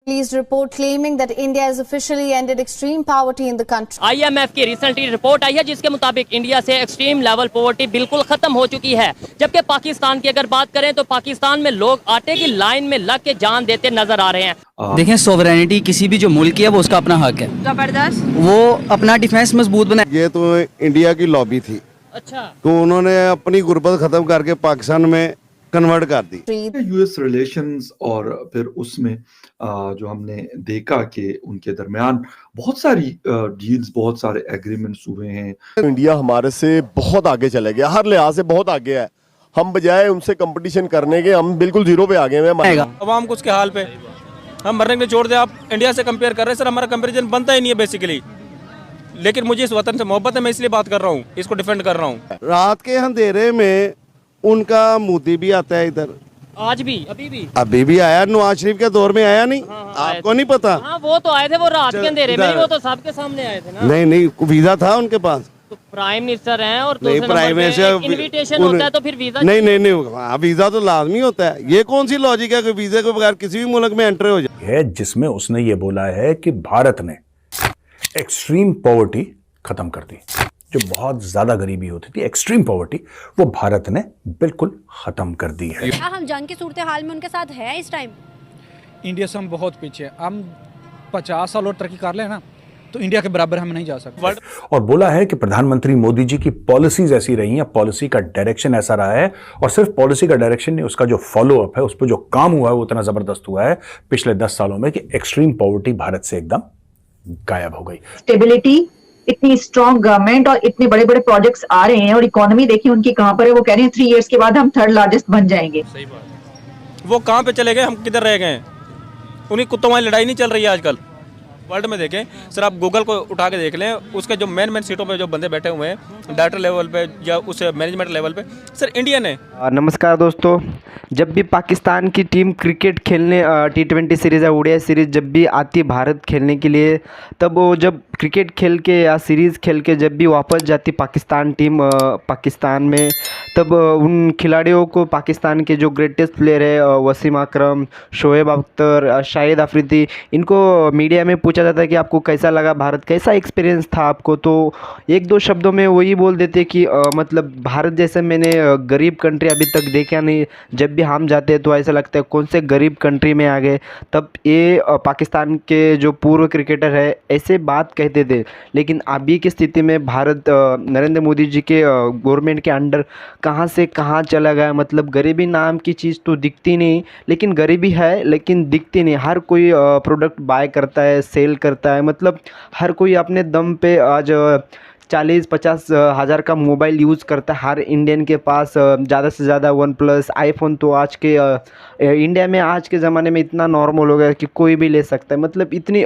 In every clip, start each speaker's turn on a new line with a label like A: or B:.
A: Released report claiming that India has officially ended extreme poverty in the country.
B: IMF की recently report आई है जिसके मुताबिक India से extreme level poverty बिल्कुल खत्म हो चुकी है। जबकि पाकिस्तान की अगर बात करें तो पाकिस्तान में लोग आटे की लाइन में लग के जान देते नजर आ रहे हैं।
C: देखें, सोवरेनिटी किसी भी जो मुल्क की है वो उसका अपना हक है,
D: जबरदस्त।
C: वो अपना डिफेंस मजबूत बनाए।
E: ये तो इंडिया की लॉबी थी।
B: अच्छा,
E: तो उन्होंने अपनी गुर्बत खत्म करके पाकिस्तान में कन्वर्ट कर दी।
F: यूएस रिलेशंस और फिर उसमें जो हमने देखा कि उनके दरमियान बहुत सारी डील्स, बहुत सारे एग्रीमेंट्स हुए हैं।
G: इंडिया हमारे से बहुत आगे चले गया, हर लिहाज से बहुत आगे है। हम बजाय उनसे कंपटीशन करने के हम बिल्कुल जीरो पे आ गए हैं।
H: अवाम को उसके हाल पे हम मरने के लिए छोड़ दे। आप इंडिया से कंपेयर कर रहे हैं सर, हमारा कंपैरिजन बनता ही नहीं है बेसिकली। लेकिन मुझे इस वतन से मोहब्बत है, मैं इसलिए बात कर रहा हूँ, इसको डिफेंड कर रहा हूँ।
E: रात के अंधेरे में उनका मोदी भी आता है इधर,
B: आज भी
E: अभी भी आया। नवाज शरीफ के दौर में आया नहीं? आपको नहीं पता?
B: हाँ, वो तो आए थे, वो रात के अंधेरे में, वो तो सबके सामने आए थे ना।
E: नहीं, वीजा था उनके पास।
B: तो प्राइम मिनिस्टर हैं और
E: नहीं, प्राइम मिनिस्टर
B: इनविटेशन होता है तो फिर वीजा
E: नहीं होगा। वीजा तो लाजमी होता है। ये कौन सी लॉजिक है कि वीजे के बगैर किसी भी मुल्क में एंटर हो जाए?
I: जिसमें उसने ये बोला है कि भारत ने एक्सट्रीम पॉवर्टी खत्म कर दी। जो बहुत ज्यादा गरीबी होती थी, एक्सट्रीम पॉवर्टी, वो भारत ने बिल्कुल खत्म कर दी है।
D: क्या हम जंग की सूरत हाल में उनके साथ है इस टाइम?
J: इंडिया से हम बहुत पीछे हैं। हम 50 साल और तरक्की कर लें ना तो इंडिया के बराबर हम नहीं जा सकते।
I: और बोला है कि प्रधानमंत्री मोदी जी की पॉलिसीज ऐसी रही हैं, पॉलिसी का डायरेक्शन ऐसा रहा है, और सिर्फ पॉलिसी का डायरेक्शन नहीं, उसका जो फॉलो अप है, उस पर जो काम हुआ है वो इतना जबरदस्त हुआ है पिछले 10 सालों में कि एक्सट्रीम पॉवर्टी भारत से एकदम गायब हो गई।
K: स्टेबिलिटी, इतनी स्ट्रॉन्ग गवर्नमेंट और इतने बड़े बड़े प्रोजेक्ट्स आ रहे हैं, और इकोनॉमी देखिए उनकी कहां पर है। वो कह रहे हैं 3 इयर्स के बाद हम 3rd लार्जेस्ट बन जाएंगे।
H: सही बात। वो कहां पे चले गए, हम किधर रह गए? उन्हीं कुत्तों वाली लड़ाई नहीं चल रही है आजकल वर्ल्ड में। देखें सर, आप गूगल को उठा के देख लें, उसके जो मेन सीटों पे जो बंदे बैठे हुए हैं, डायरेक्टर लेवल पे या उस मैनेजमेंट लेवल पे, सर इंडियन है।
L: नमस्कार दोस्तों, जब भी पाकिस्तान की टीम क्रिकेट खेलने T20 सीरीज़ या ओडीआई सीरीज़ जब भी आती भारत खेलने के लिए, तब वो जब क्रिकेट खेल के या सीरीज़ खेल के जब भी वापस जाती पाकिस्तान टीम पाकिस्तान में, तब उन खिलाड़ियों को पाकिस्तान के जो ग्रेटेस्ट प्लेयर है वसीम अकरम, शोएब अख्तर, शाहिद अफरीदी, इनको मीडिया में पूछा जाता है कि आपको कैसा लगा भारत, कैसा एक्सपीरियंस था आपको? तो 1-2 शब्दों में वही बोल देते कि मतलब भारत जैसे मैंने गरीब कंट्री अभी तक देखा नहीं। जब भी हम जाते हैं तो ऐसा लगता है कौन से गरीब कंट्री में आ गए। तब ये पाकिस्तान के जो पूर्व क्रिकेटर है ऐसे बात कहते थे। लेकिन अभी की स्थिति में भारत नरेंद्र मोदी जी के गवर्नमेंट के अंडर कहाँ से कहाँ चला गया। मतलब गरीबी नाम की चीज़ तो दिखती नहीं, लेकिन गरीबी है लेकिन दिखती नहीं। हर कोई प्रोडक्ट बाय करता है, सेल करता है, मतलब हर कोई अपने दम पे आज 40-50 हज़ार का मोबाइल यूज़ करता है। हर इंडियन के पास ज़्यादा से ज़्यादा OnePlus, आईफोन तो आज के इंडिया में आज के ज़माने में इतना नॉर्मल हो गया कि कोई भी ले सकता है। मतलब इतनी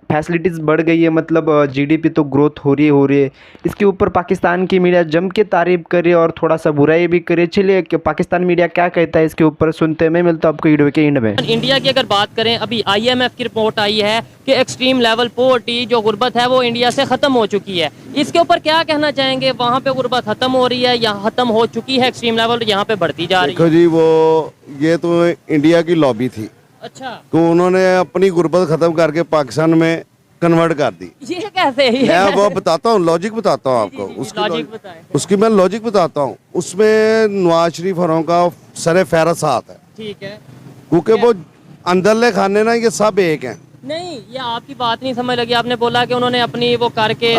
L: फैसिलिटीज़ बढ़ गई है, मतलब जीडीपी तो ग्रोथ हो रही है। इसके ऊपर पाकिस्तान की मीडिया जम के तारीफ़ करे और थोड़ा सा बुराई भी करे। चलिए कि पाकिस्तान मीडिया क्या कहता है इसके ऊपर सुनते हैं। मैं मिलता हूँ आपको वीडियो के एंड में।
B: इंडिया की अगर बात करें, अभी IMF की रिपोर्ट आई है कि एक्सट्रीम लेवल पॉवर्टी जो गुर्बत है वो इंडिया से ख़त्म हो चुकी है। इसके ऊपर क्या कहना चाहेंगे? वहाँ पे गुर्बत ख़त्म हो रही है या ख़त्म हो चुकी है एक्सट्रीम लेवल, यहाँ पे बढ़ती जा रही है?
E: देखो जी, वो ये तो इंडिया की लॉबी थी।
B: अच्छा,
E: तो उन्होंने अपनी गुर्बत खत्म करके पाकिस्तान में कन्वर्ट कर दी।
B: ये कैसे?
E: मैं वो बताता हूँ, लॉजिक बताता हूँ आपको। उसकी मैं लॉजिक बताता हूँ। उसमें नवाज शरीफ औरों का सरे फहरस्त हाथ है।
B: ठीक है,
E: क्योंकि वो अंदरले खाने ना, ये सब एक हैं।
B: नहीं, ये आपकी बात नहीं समझ लगी। आपने बोला कि उन्होंने अपनी वो करके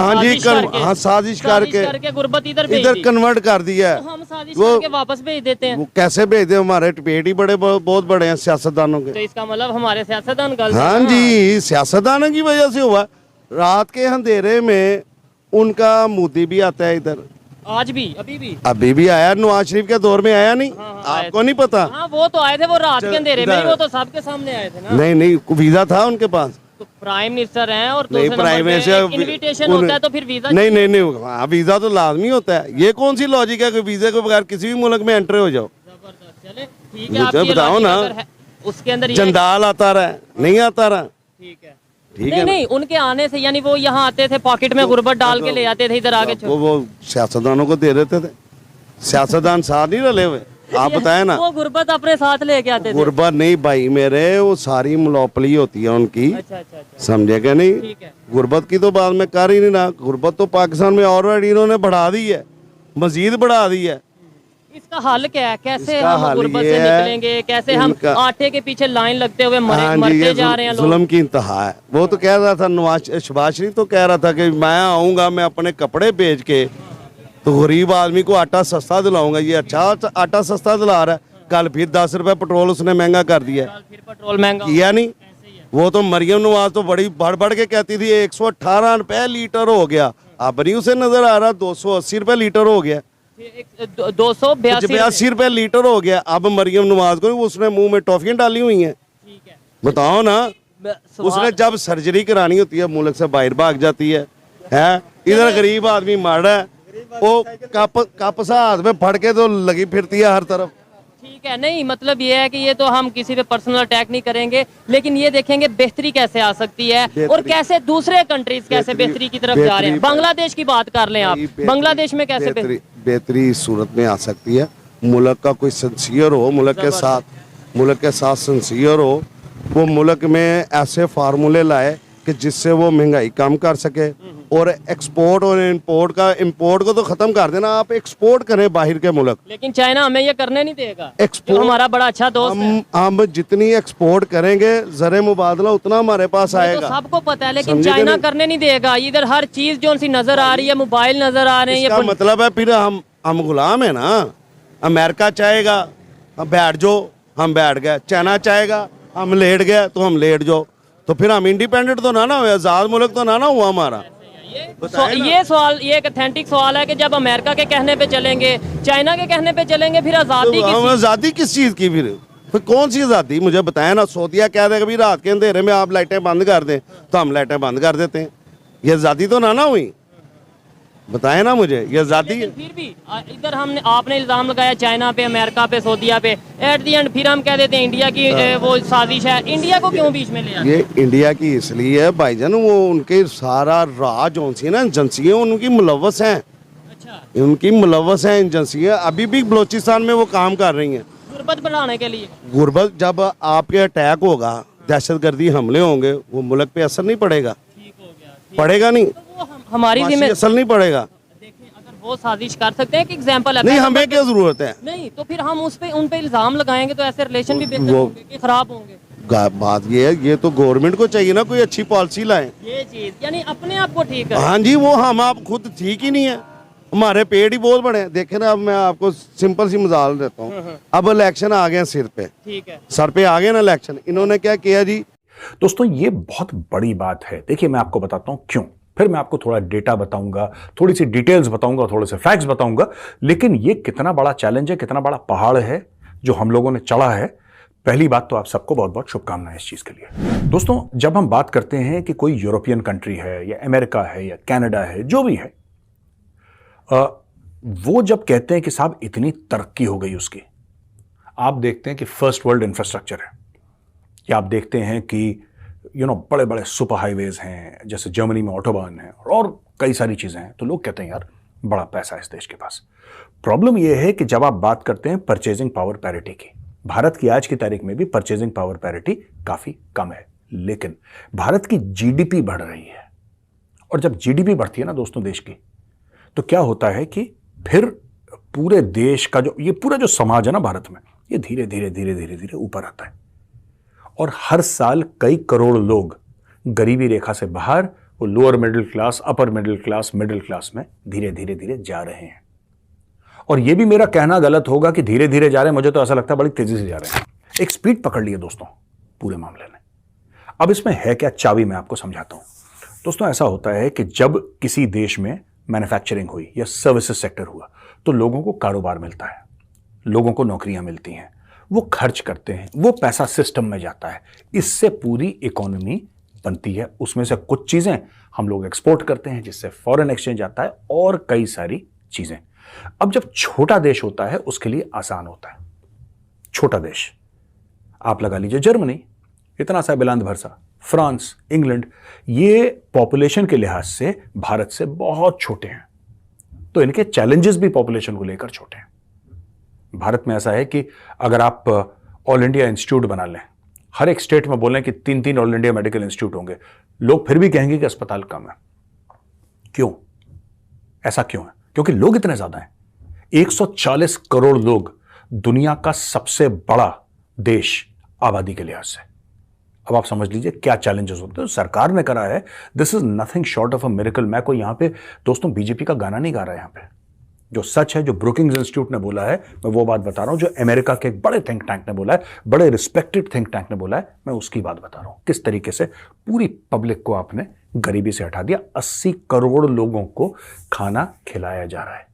E: साजिश करके
B: गुर्बत इधर
E: कन्वर्ट कर दिया है।
B: तो हम साजिश करके वापस भेज देते हैं।
E: वो कैसे भेज दे? हमारे पेट ही बहुत बड़े हैं सियासतदानों के।
B: तो इसका मतलब हमारे सियासतदान गलत?
E: हाँ जी, सियासतदानों की वजह से हुआ। रात के अंधेरे में उनका मोदी भी आता है इधर,
B: आज भी
E: अभी भी आया। नवाज शरीफ के दौर में आया नहीं? आपको नहीं पता?
B: हाँ, वो तो आए थे, वो रात के अंधेरे में, वो तो सबके सामने आए थे ना।
E: नहीं, वीजा था उनके पास।
B: तो प्राइम मिनिस्टर हैं और
E: नहीं, प्राइम मिनिस्टर
B: इनविटेशन होता है तो फिर वीजा
E: नहीं होगा। वीजा तो लाजमी होता है। ये कौन सी लॉजिक है कि वीजे के बगैर किसी भी मुल्क में एंटर हो जाओ?
B: जबरदस्त। चले ठीक है,
E: बताओ ना।
B: उसके अंदर
E: जंदाल आता रहा, नहीं आता रहा।
B: ठीक है, नहीं, उनके आने से यानी वो यहाँ आते थे, पॉकेट में गुर्बत डाल के ले आते थे इधर आगे।
E: वो सियासतदानों को दे देते थे। सियासतदान साथ नहीं रले हुए। आप बताएं ना।
B: वो गुर्बत अपने साथ लेके आते थे।
E: गुर्बत नहीं भाई मेरे, वो सारी मोनोपोली होती है उनकी।
B: अच्छा।
E: समझेगा नहीं।
B: ठीक है।
E: गुर्बत की तो बात मैं कर ही नहीं रहा। गुर्बत तो पाकिस्तान में ऑलरेडी इन्होंने बढ़ा दी है, मजीद बढ़ा दी है।
B: इसका हल क्या है? कैसे
E: इसका
B: हम
E: हल
B: गुर्बत
E: ये
B: से
E: है,
B: निकलेंगे? कैसे हम आटे के पीछे लाइन लगते हुए
E: हाँ जी,
B: मरते
E: ये
B: जा रहे हैं लोग?
E: जुल्म की इंतहा है। वो तो कह रहा था शहबाज शरीफ तो कह रहा था कि मैं आऊंगा, मैं अपने कपड़े बेच के तो गरीब आदमी को आटा सस्ता दिलाऊंगा। ये अच्छा आटा सस्ता दिला रहा है। कल फिर 10 रुपए पेट्रोल उसने महंगा कर दिया।
B: फिर पेट्रोल महंगा
E: किया नहीं। वो तो मरियम नवाज तो बड़ी बढ़ बढ़ के कहती थी 118 रुपए लीटर हो गया। अब नहीं उसे नजर आ रहा 280 रुपए लीटर हो गया,
B: 282
E: रुपए लीटर हो गया। अब मरियम नवाज को उसने मुंह में टॉफियां डाली हुई हैं। बताओ ना, उसने जब सर्जरी करानी होती है मुल्क से बाहर भाग जाती है। इधर गरीब आदमी मर रहा है, वो कप सा हाथ में फड़ के तो लगी फिरती है हर तरफ।
B: ठीक है। नहीं मतलब ये है कि ये तो हम किसी पे पर्सनल अटैक नहीं करेंगे, लेकिन ये देखेंगे बेहतरी कैसे आ सकती है और कैसे दूसरे कंट्रीज कैसे बेहतरी की तरफ जा रहे हैं। बांग्लादेश की बात कर लें आप, बांग्लादेश में कैसे
E: बेहतरी इस सूरत में आ सकती है। मुल्क का कोई सिंसियर हो, मुल्क के साथ सिंसियर हो, वो मुल्क में ऐसे फार्मूले लाए कि जिससे वो महंगाई कम कर सके और एक्सपोर्ट और इंपोर्ट को तो खत्म कर देना। आप एक्सपोर्ट करें बाहर के मुल्क।
B: लेकिन चाइना हमें ये करने नहीं देगा।
E: एक्सपोर्ट
B: हमारा बड़ा अच्छा दोस्त है।
E: हम जितनी एक्सपोर्ट करेंगे ज़रे मुबादला उतना हमारे पास आएगा।
B: तो सबको पता है, लेकिन चाइना करने नहीं देगा। इधर हर चीज जो सी नजर आ रही है, मोबाइल नजर आ रहे हैं।
E: इसका मतलब है फिर हम गुलाम है ना। अमेरिका चाहेगा हम बैठ जाओ, हम बैठ गए। चाइना चाहेगा हम लेट गए तो हम लेट जाओ। तो फिर हम इंडिपेंडेंट तो ना हुए, आजाद मुल्क तो ना हुआ हमारा।
B: ये सवाल, ये एक ऑथेंटिक सवाल है कि जब अमेरिका के कहने पे चलेंगे, चाइना के कहने पे चलेंगे, फिर आजादी
E: किस चीज की? फिर कौन सी आजादी मुझे बताया ना। सऊदीया कह देगा भी रात के अंधेरे में आप लाइटें बंद कर दें, तो हम लाइटें बंद कर देते हैं। ये आजादी तो ना हुई। बताए ना मुझे, ये आजादी है।
B: फिर भी इधर आपने इल्जाम लगाया चाइना पे, अमेरिका पे, सऊदीया पे। एट दी एंड फिर हम कह देते हैं इंडिया की वो साजिश है। इंडिया को क्यों बीच में ले आते?
E: ये इंडिया की इसलिए है भाईजान, वो उनके सारा राज जो सी ना एजेंसियाँ उनकी मुलव्वस हैं। अच्छा। उनकी मुलव्वस हैं एजेंसियाँ। अभी भी बलोचिस्तान में वो काम कर रही हैं
B: गुर्बत बढ़ाने के लिए।
E: गुर्बत जब आपके अटैक होगा, दहशतगर्दी हमले होंगे, वो मुल्क पे असर नहीं पड़ेगा। पड़ेगा नहीं,
B: हमारी जिम्मे
E: असर नहीं पड़ेगा।
B: देखिए अगर वो साजिश कर सकते हैं, एक एग्जांपल है।
E: नहीं, हमें क्या जरूरत है?
B: नहीं तो फिर हम उन पे इल्जाम लगाएंगे तो ऐसे रिलेशन भी बेहतर होंगे कि खराब होंगे।
E: बात ये है, ये तो गवर्नमेंट को चाहिए ना कोई अच्छी पॉलिसी लाए।
B: ये चीज यानी अपने आप को ठीक है।
E: हाँ जी, वो हम आप खुद ठीक ही नहीं है। हमारे पेड़ ही बहुत बड़े हैं। देखे ना, अब मैं आपको सिंपल सी मिसाल देता हूँ। अब इलेक्शन आ गए सिर पे,
B: ठीक है,
E: सर पे आ गए ना इलेक्शन। इन्होंने क्या किया जी?
I: दोस्तों ये बहुत बड़ी बात है। देखिए मैं आपको बताता हूं क्यों, फिर मैं आपको थोड़ा डेटा बताऊंगा, थोड़ी सी डिटेल्स बताऊंगा, थोड़े से फैक्ट्स बताऊंगा। लेकिन ये कितना बड़ा चैलेंज है, कितना बड़ा पहाड़ है जो हम लोगों ने चढ़ा है। पहली बात तो आप सबको बहुत बहुत शुभकामनाएं इस चीज के लिए। दोस्तों जब हम बात करते हैं कि कोई यूरोपियन कंट्री है या अमेरिका है या कनाडा है, जो भी है, वो जब कहते हैं कि साहब इतनी तरक्की हो गई उसकी, आप देखते हैं कि फर्स्ट वर्ल्ड इंफ्रास्ट्रक्चर है, या आप देखते हैं कि बड़े बड़े सुपर हाईवेज हैं, जैसे जर्मनी में ऑटोबान है और कई सारी चीजें हैं, तो लोग कहते हैं यार बड़ा पैसा है इस देश के पास। प्रॉब्लम यह है कि जब आप बात करते हैं परचेजिंग पावर पैरिटी की, भारत की आज की तारीख में भी परचेजिंग पावर पैरिटी काफी कम है, लेकिन भारत की जीडीपी बढ़ रही है। और जब जीडीपी बढ़ती है ना दोस्तों देश की, तो क्या होता है कि फिर पूरे देश का ये पूरा जो समाज है ना भारत में, ये धीरे धीरे धीरे धीरे धीरे ऊपर आता है। और हर साल कई करोड़ लोग गरीबी रेखा से बाहर, वो lower middle class, upper middle class, middle class में धीरे धीरे धीरे जा रहे हैं। और ये भी मेरा कहना गलत होगा कि धीरे धीरे जा रहे हैं, मुझे तो ऐसा लगता है बड़ी तेजी से जा रहे हैं। एक स्पीड पकड़ ली है दोस्तों पूरे मामले ने। अब इसमें है क्या चाबी, मैं आपको समझाता हूं। दोस्तों ऐसा होता है कि जब किसी देश में मैन्युफैक्चरिंग हुई या सर्विसेज सेक्टर हुआ, तो लोगों को कारोबार मिलता है, लोगों को नौकरियां मिलती हैं, वो खर्च करते हैं, वो पैसा सिस्टम में जाता है, इससे पूरी इकोनॉमी बनती है। उसमें से कुछ चीजें हम लोग एक्सपोर्ट करते हैं जिससे फॉरेन एक्सचेंज आता है, और कई सारी चीजें। अब जब छोटा देश होता है उसके लिए आसान होता है। छोटा देश आप लगा लीजिए जर्मनी, इतना सा बिलांद भर सा, फ्रांस, इंग्लैंड, ये पॉपुलेशन के लिहाज से भारत से बहुत छोटे हैं, तो इनके चैलेंजेस भी पॉपुलेशन को लेकर छोटे हैं। भारत में ऐसा है कि अगर आप ऑल इंडिया इंस्टीट्यूट बना लें, हर एक स्टेट में बोलें कि 3-3 ऑल इंडिया मेडिकल इंस्टीट्यूट होंगे, लोग फिर भी कहेंगे कि अस्पताल कम है। क्यों? ऐसा क्यों है? क्योंकि लोग इतने ज्यादा हैं। 140 करोड़ लोग, दुनिया का सबसे बड़ा देश आबादी के लिहाज से। अब आप समझ लीजिए क्या चैलेंजेस होते हैं। सरकार ने करा है, this is nothing short of a miracle. मैं कोई यहां पे दोस्तों बीजेपी का गाना नहीं गा रहा है। यहां पे जो सच है, जो ब्रुकिंग्स इंस्टीट्यूट ने बोला है, मैं वो बात बता रहा हूं। जो अमेरिका के एक बड़े थिंक टैंक ने बोला है, बड़े रिस्पेक्टेड थिंक टैंक ने बोला है, मैं उसकी बात बता रहा हूं। किस तरीके से पूरी पब्लिक को आपने गरीबी से हटा दिया। 80 करोड़ लोगों को खाना खिलाया जा रहा है।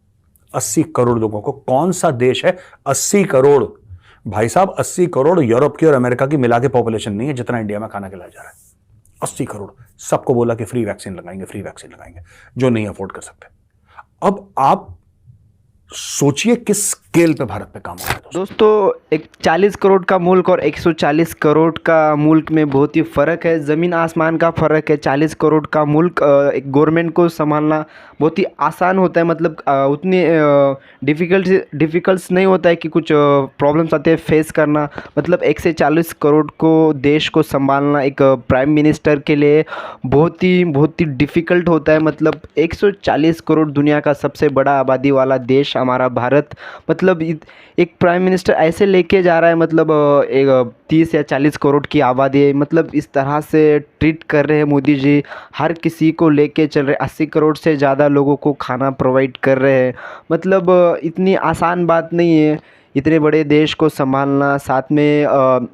I: 80 करोड़ लोगों को। कौन सा देश है 80 करोड़? भाई साहब 80 करोड़ यूरोप की और अमेरिका की मिला के पॉपुलेशन नहीं है जितना इंडिया में खाना खिलाया जा रहा है। 80 करोड़। सबको बोला कि फ्री वैक्सीन लगाएंगे, फ्री वैक्सीन लगाएंगे, जो नहीं अफोर्ड कर सकते। अब आप सोचिए किस स्केल पे भारत पे काम हो रहा है
L: दोस्तों। एक 40 करोड़ का मुल्क और 140 करोड़ का मुल्क में बहुत ही फ़र्क है, ज़मीन आसमान का फ़र्क है। 40 करोड़ का मुल्क एक गवर्नमेंट को संभालना बहुत ही आसान होता है, मतलब उतनी डिफ़िकल्ट्स नहीं होता है कि कुछ प्रॉब्लम्स आते हैं फेस करना। मतलब 1 से 40 करोड़ को देश को संभालना एक प्राइम मिनिस्टर के लिए बहुत ही डिफ़िकल्ट होता है। मतलब 140 करोड़, दुनिया का सबसे बड़ा आबादी वाला देश हमारा भारत, मतलब एक प्राइम मिनिस्टर ऐसे लेके जा रहा है, मतलब एक 30 या 40 करोड़ की आबादी है, मतलब इस तरह से ट्रीट कर रहे हैं मोदी जी। हर किसी को लेके चल रहे, 80 करोड़ से ज़्यादा लोगों को खाना प्रोवाइड कर रहे हैं। मतलब इतनी आसान बात नहीं है इतने बड़े देश को संभालना। साथ में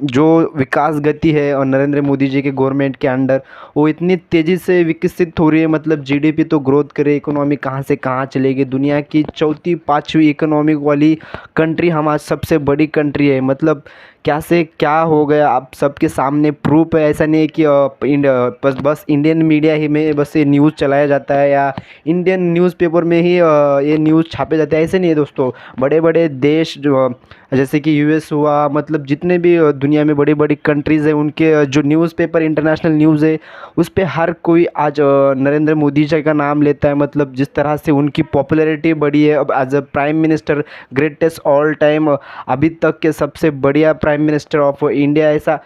L: जो विकास गति है और नरेंद्र मोदी जी के गवर्नमेंट के अंडर, वो इतनी तेज़ी से विकसित हो रही है। मतलब जीडीपी तो ग्रोथ करे, इकोनॉमी कहाँ से कहाँ चलेगी। दुनिया की 4-5वीं इकोनॉमिक वाली कंट्री हमारी सबसे बड़ी कंट्री है। मतलब क्या से क्या हो गया आप सबके सामने प्रूफ है। ऐसा नहीं है कि बस इंडियन मीडिया ही में बस ये न्यूज़ चलाया जाता है या इंडियन न्यूज़पेपर में ही ये न्यूज़ छापे जाते हैं, ऐसे नहीं है दोस्तों। बड़े बड़े देश जो जैसे कि यूएस हुआ, मतलब जितने भी दुनिया में बड़ी बड़ी कंट्रीज़ हैं, उनके जो न्यूज़पेपर इंटरनेशनल न्यूज़ है उस पर हर कोई आज नरेंद्र मोदी जी का नाम लेता है। मतलब जिस तरह से उनकी पॉपुलैरिटी बढ़ी है, अब as a prime minister, greatest all time, अभी तक के सबसे बढ़िया प्राइम मिनिस्टर ऑफ इंडिया। ऐसा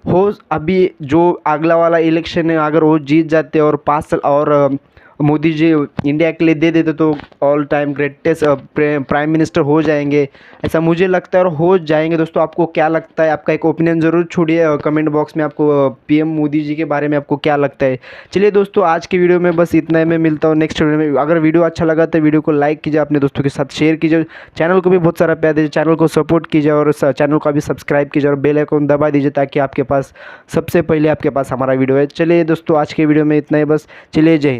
L: हो अभी जो अगला वाला इलेक्शन है, अगर वो जीत जाते और 5 साल और मोदी जी इंडिया के लिए दे देते तो all time greatest prime minister हो जाएंगे, ऐसा मुझे लगता है और हो जाएंगे। दोस्तों आपको क्या लगता है? आपका एक ओपिनियन ज़रूर छोड़िए कमेंट बॉक्स में। आपको पीएम मोदी जी के बारे में आपको क्या लगता है? चलिए दोस्तों, आज की वीडियो में बस इतना ही। मैं मिलता हूँ नेक्स्ट वीडियो में। अगर वीडियो अच्छा लगा तो वीडियो को लाइक कीजिए, अपने दोस्तों के साथ शेयर कीजिए, चैनल को भी बहुत सारा प्यार दीजिए, चैनल को सपोर्ट कीजिए और चैनल को भी सब्सक्राइब कीजिए और बेल आइकन दबा दीजिए ताकि आपके पास सबसे पहले आपके पास हमारा वीडियो है। चलिए दोस्तों, आज के वीडियो में इतना ही बस। चलिए, जय हिंद।